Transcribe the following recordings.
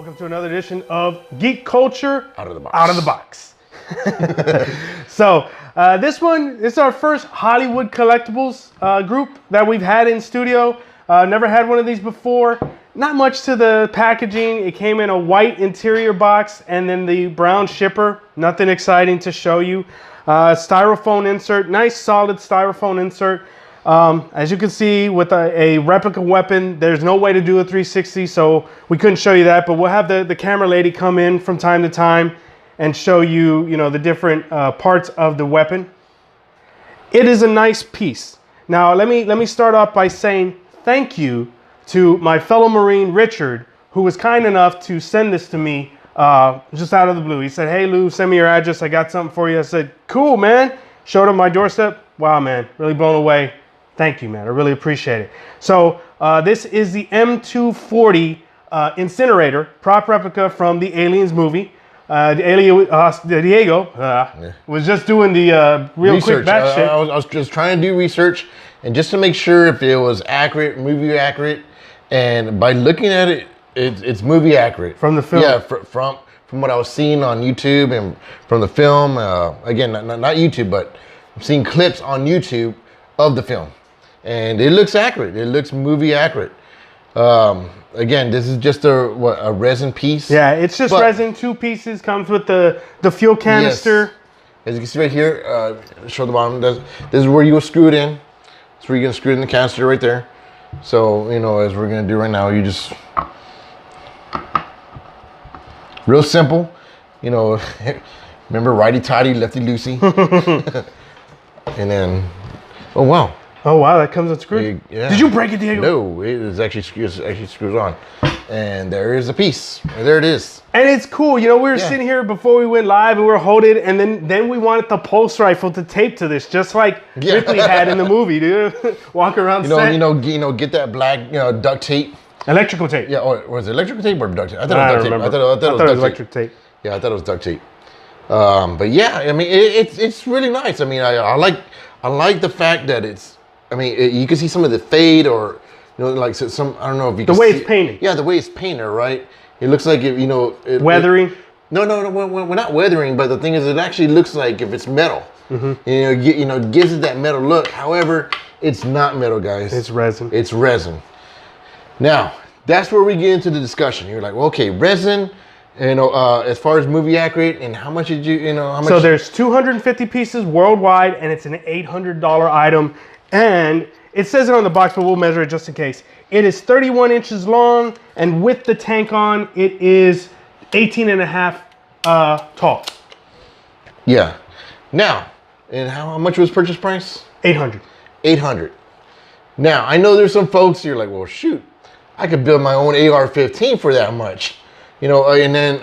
Welcome to another edition of Geek Culture Out of the Box. Out of the Box. So this one is our first Hollywood Collectibles group that we've had in studio. Never had one of these before. Not much to the packaging. It came in a white interior box and then the brown shipper. Nothing exciting to show you. Styrofoam insert, nice solid styrofoam insert. As you can see, with a replica weapon, there's no way to do a 360, so we couldn't show you that, but we'll have the camera lady come in from time to time and show you, the different parts of the weapon. It is a nice piece. Now, let me start off by saying thank you to my fellow Marine, Richard, who was kind enough to send this to me just out of the blue. He said, "Hey, Lou, send me your address. I got something for you." I said, "Cool, man." Showed him my doorstep. Wow, man, really blown away. Thank you, man. I really appreciate it. So this is the M240 Incinerator prop replica from the Aliens movie. Diego was just doing the real research. quick batch shit. I was just trying to do research and just to make sure if it was accurate, movie accurate. And by looking at it, it's movie accurate. From the film? Yeah, from what I was seeing on YouTube and from the film. Again, not YouTube, but I'm seeing clips on YouTube of the film. And it looks accurate. It looks movie accurate. Again, this is just a resin piece. Yeah, it's just resin, 2 pieces. Comes with the fuel canister. Yes. As you can see right here, show the bottom. This is where you will screw it in. That's where you're gonna screw it in the canister right there. So, as we're gonna do right now, you just real simple. Remember righty-tighty, lefty-loosey. And then, oh wow. Oh wow, that comes unscrewed. Yeah. Did you break it, Diego? No, it is actually screws on. And there is a piece. There it is. And it's cool. We were sitting here before we went live and we were holding it, and then we wanted the pulse rifle to tape to this, just like Ripley had in the movie, dude. Walk around set. Get that black, duct tape. Electrical tape. Yeah, or was it electrical tape or duct tape? I thought I it was duct remember. tape. I thought it was electric tape. Yeah, I thought it was duct tape. But yeah, I mean, it's really nice. I mean, I like the fact that it's. I mean, you can see some of the fade, or like some. I don't know if you can. The way see, it's painted. Yeah, the way it's painted, right? It looks like Weathering. No, we're not weathering. But the thing is, it actually looks like if it's metal. Mm-hmm. Gives it that metal look. However, it's not metal, guys. It's resin. It's resin. Now, that's where we get into the discussion. You're like, well, okay, resin. As far as movie accurate, and how much did you, how much? So there's 250 pieces worldwide, and it's an $800 item. And it says it on the box, but we'll measure it just in case. It is 31 inches long, and with the tank on, it is 18 and a half tall. Yeah. Now, and how much was purchase price? 800. 800. Now, I know there's some folks, you're like, well, shoot, I could build my own AR-15 for that much. And then,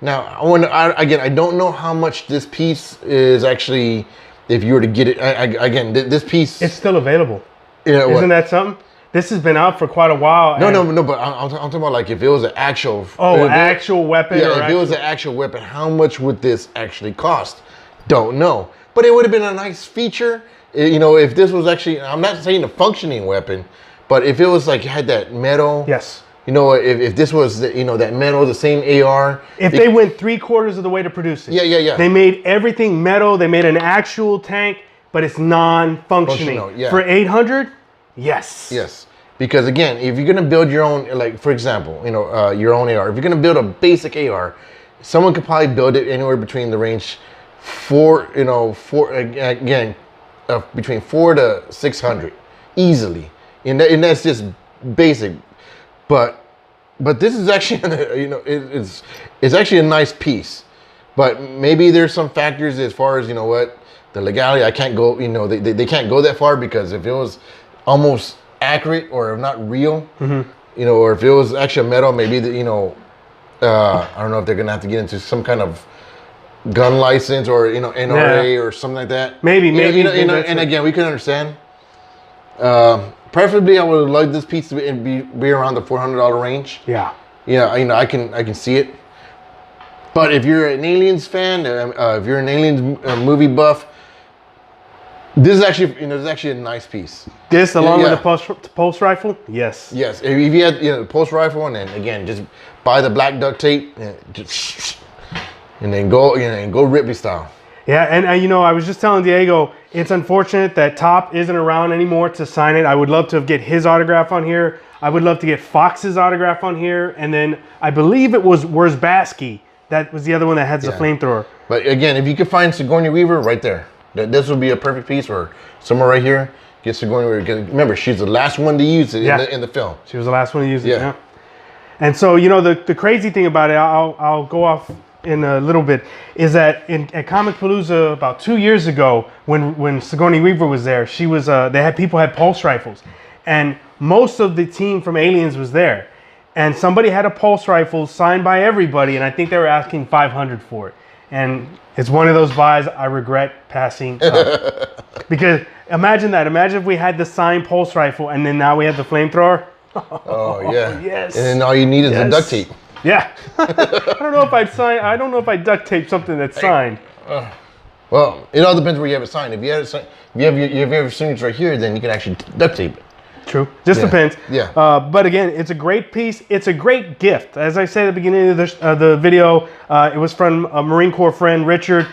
now, I don't know how much this piece is actually. If you were to get it, again, this piece... It's still available. Isn't that something? This has been out for quite a while. No, but I'm talking about like if it was an actual... actual weapon? Yeah, if it was an actual weapon, how much would this actually cost? Don't know. But it would have been a nice feature. If this was actually... I'm not saying a functioning weapon, but if it was like, had that metal... Yes. If this was, that metal, the same AR. If they went 3/4 of the way to produce it. Yeah. They made everything metal. They made an actual tank, but it's non-functioning. Yeah. For 800, yes. Yes. Because again, if you're going to build your own, like for example, your own AR, if you're going to build a basic AR, someone could probably build it anywhere between the range between 400 to 600 easily. And that's just basic. But this is actually, it's actually a nice piece. But maybe there's some factors as far as, the legality. I can't go, they can't go that far, because if it was almost accurate or not real, or if it was actually a metal, maybe, I don't know if they're going to have to get into some kind of gun license or, NRA or something like that. Maybe. And again, we can understand. Preferably, I would like this piece to be around the $400 range. Yeah. Yeah, I can see it. But if you're an Aliens fan, if you're an Aliens movie buff, This is actually, this is actually a nice piece. This, along with the pulse rifle, yes. Yes, if you had the pulse rifle, and then again, just buy the black duct tape, and then go Ripley style. Yeah, and I was just telling Diego, it's unfortunate that Top isn't around anymore to sign it. I would love to get his autograph on here. I would love to get Fox's autograph on here, and then I believe it was Wurzbasky. That was the other one that has the flamethrower. But again, if you could find Sigourney Weaver, right there. This would be a perfect piece, or somewhere right here. Get Sigourney Weaver. Remember, she's the last one to use it in the film. She was the last one to use it. Yeah. And so the crazy thing about it, I'll go off in a little bit, is that at Comic Palooza about 2 years ago, when Sigourney Weaver was there, she was people had pulse rifles, and most of the team from Aliens was there, and somebody had a pulse rifle signed by everybody, and I think they were asking $500 for it. And it's one of those buys I regret passing up. Because imagine that. Imagine if we had the signed pulse rifle and then now we have the flamethrower. Oh, yeah. Yes. And then all you need is the duct tape. Yeah. I don't know if I'd duct tape something that's signed. Well, it all depends where you have it signed. If you have your signature right here, then you can actually duct tape it. True. Just depends. Yeah. But again, it's a great piece. It's a great gift. As I said at the beginning of the video, it was from a Marine Corps friend, Richard.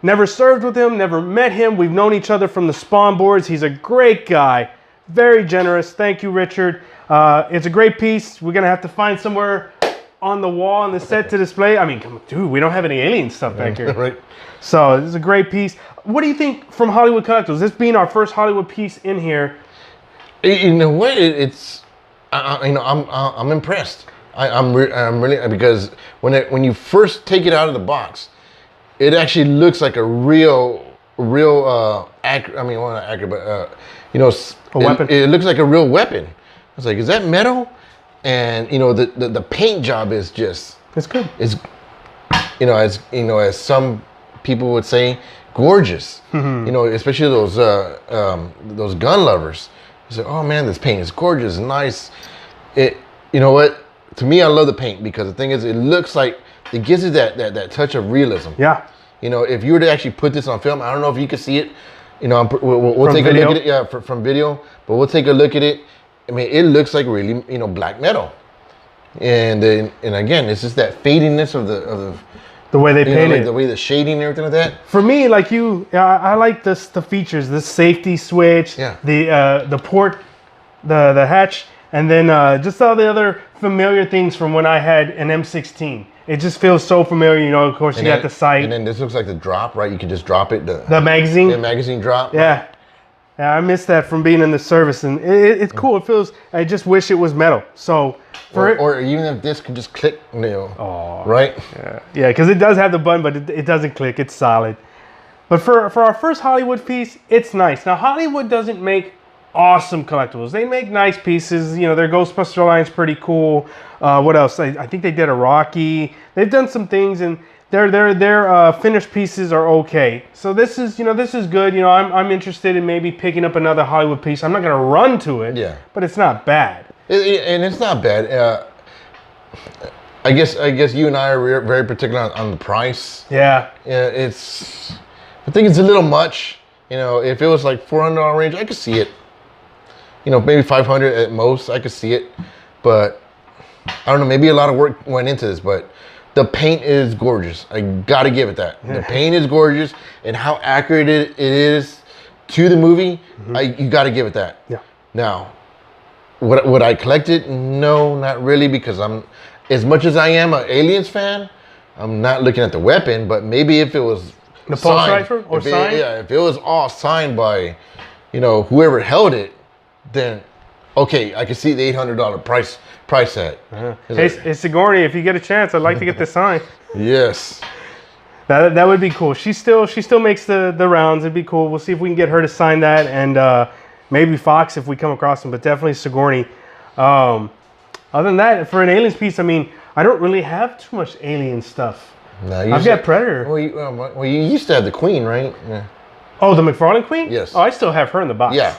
Never served with him, never met him. We've known each other from the Spawn boards. He's a great guy. Very generous. Thank you, Richard. It's a great piece. We're going to have to find somewhere on the wall on the set to display. I mean, come on, dude, we don't have any alien stuff back here. Right. So this is a great piece. What do you think from Hollywood Collectibles? This being our first Hollywood piece in here. In a way, it's I'm impressed. I'm really, because when you first take it out of the box, it actually looks like a real accurate. I mean, well, not accurate, but a weapon. It looks like a real weapon. I was like, is that metal? And the paint job is just, it's good. It's as some people would say, gorgeous. Especially those gun lovers. You say, oh man, this paint is gorgeous, nice. You know what? To me, I love the paint because the thing is, it looks like it gives it that touch of realism. Yeah. If you were to actually put this on film, I don't know if you can see it. We'll take a look at it. Yeah, from video, but we'll take a look at it. I mean, it looks like really, black metal. And again, it's just that fadiness of the way they paint it, the way the shading and everything like that. For me, like you, I like the features, the safety switch, the port, the hatch, and then just all the other familiar things from when I had an M16. It just feels so familiar, Of course, you got the sight. And then this looks like the drop, right? You can just drop it. The magazine. The magazine drop. Yeah. Right? Yeah, I missed that from being in the service, and it's cool. It feels. I just wish it was metal. So or even if this could just click, right? Yeah, because it does have the button, but it doesn't click. It's solid. But for our first Hollywood piece, it's nice. Now Hollywood doesn't make awesome collectibles. They make nice pieces. Their Ghostbuster line's pretty cool. What else? I think they did a Rocky. They've done some things, and their finished pieces are okay. So this is good. I'm interested in maybe picking up another Hollywood piece. I'm not gonna run to it. Yeah. But it's not bad. And it's not bad. I guess you and I are very particular on the price. Yeah. Yeah. I think it's a little much. If it was like $400 range, I could see it. Maybe 500 at most, I could see it. But I don't know, maybe a lot of work went into this, but the paint is gorgeous. I gotta give it that. The paint is gorgeous, and how accurate it is to the movie, you gotta give it that. Yeah. Now, would I collect it? No, not really, because as much as I am an Aliens fan, I'm not looking at the weapon, but maybe if it was the pulse rifle or signed? If it was all signed by, whoever held it, then okay, I can see the $800 price tag. Hey, Sigourney, if you get a chance, I'd like to get this signed. Yes. That would be cool. She still makes the rounds. It'd be cool. We'll see if we can get her to sign that, and maybe Fox if we come across him, but definitely Sigourney. Other than that, for an Aliens piece, I mean, I don't really have too much Alien stuff. No, I've got Predator. Well, you used to have the Queen, right? Yeah. Oh, the McFarlane Queen? Yes. Oh, I still have her in the box. Yeah.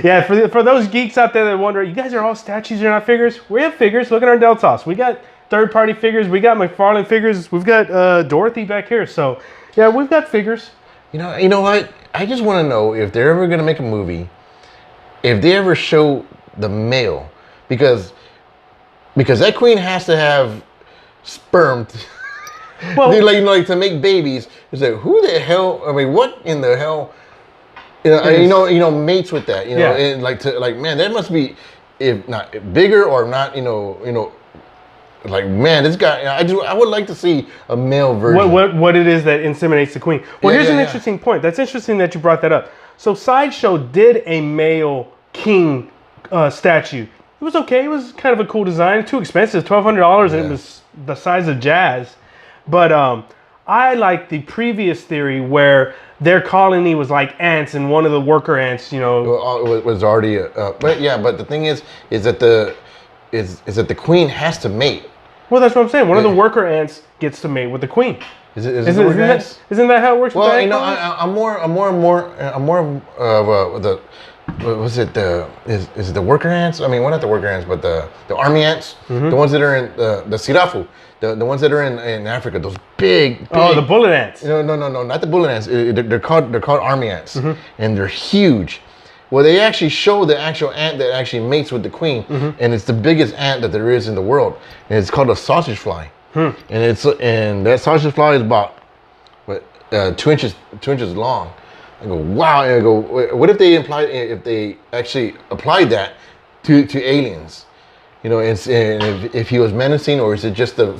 Yeah, for those geeks out there that wonder, you guys are all statues, you're not figures? We have figures. Look at our Deltas. We got third-party figures. We got McFarlane figures. We've got Dorothy back here. So, yeah, we've got figures. You know what? I just want to know if they're ever gonna make a movie, if they ever show the male, because that queen has to have sperm. Well, They like to make babies. It's like, who the hell? I mean, what in the hell? You know, mates with that. You know, and man, that must be, if not bigger or not. Like, man, this guy. I would like to see a male version. What it is that inseminates the queen. Well, here's an interesting point. That's interesting that you brought that up. So Sideshow did a male king statue. It was okay. It was kind of a cool design. Too expensive, $1,200, and it was the size of Jazz. But I like the previous theory where their colony was like ants, and one of the worker ants, was already. But the thing is that the queen has to mate. Well, that's what I'm saying. One of the worker ants gets to mate with the queen. Isn't that how it works? Well, I'm more of the. Was it is it the worker ants? I mean, well, not the worker ants, but the army ants, the ones that are in the Sirafu, the ones that are in Africa, those big. Oh, the bullet ants. No, not the bullet ants. They're called army ants, and they're huge. Well, they actually show the actual ant that actually mates with the queen, and it's the biggest ant that there is in the world, and it's called a sausage fly, and that sausage fly is about 2 inches long. I go, wow, and I go, what if they actually applied that to aliens? And if he was menacing, or is it just the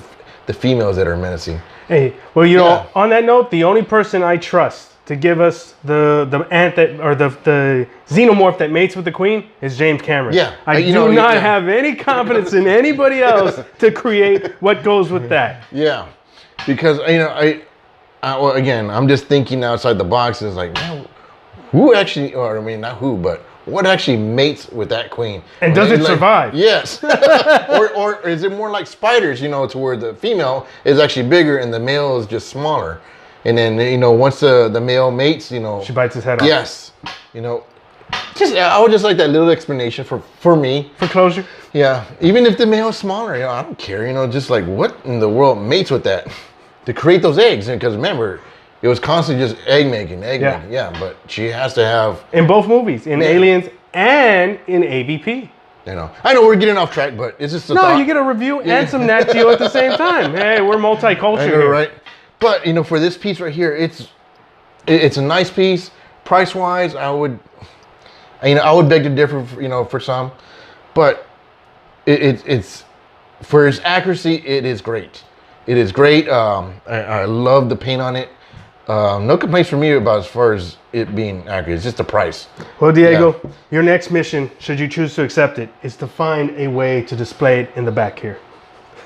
females that are menacing? Hey, well, on that note, the only person I trust to give us the ant that, or the xenomorph that mates with the queen is James Cameron. Yeah, I do not have any confidence in anybody else to create what goes with that. Yeah, because well, again, I'm just thinking outside the box. It's like, man, who actually, or I mean, not who, but what actually mates with that queen? And does it survive? Yes. or is it more like spiders, to where the female is actually bigger and the male is just smaller? And then, once the male mates, she bites his head off. Yes. I would just like that little explanation for me. For closure? Yeah. Even if the male is smaller, I don't care, just like what in the world mates with that? To create those eggs, because remember, it was constantly just egg making. Yeah, but she has to have in both movies, in Aliens and in AVP. I know we're getting off track, but it's just thought. You get a review and some Nat Geo at the same time. Hey, we're multicultural here, right? But for this piece right here, it's a nice piece. Price wise, I would beg to differ. For some, but it's for its accuracy, it is great. It is great. I love the paint on it. No complaints from me about as far as it being accurate. It's just the price. Well, Diego, your next mission, should you choose to accept it, is to find a way to display it in the back here.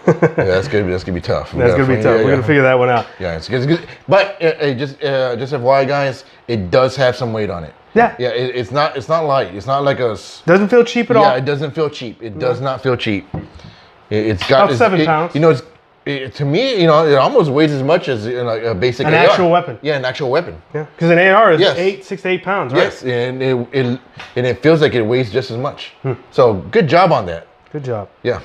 That's gonna be tough. That's gonna be tough. We're gonna figure that one out. Yeah, it's good. But just FYI, guys, it does have some weight on it. Yeah. Yeah, it's not light. It's not like a. Doesn't feel cheap at all. Yeah, it doesn't feel cheap. It does not feel cheap. It's got about 7 pounds. To me, it almost weighs as much as a basic AR. Actual weapon. Yeah, an actual weapon. Yeah, because an AR is 6 to 8 pounds, right? Yes, and it feels like it weighs just as much. So good job on that. Good job. Yeah.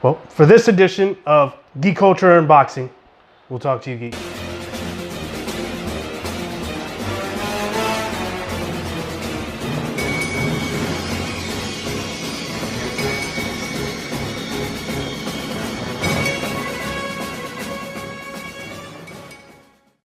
Well, for this edition of Geek Culture Unboxing, we'll talk to you, geek.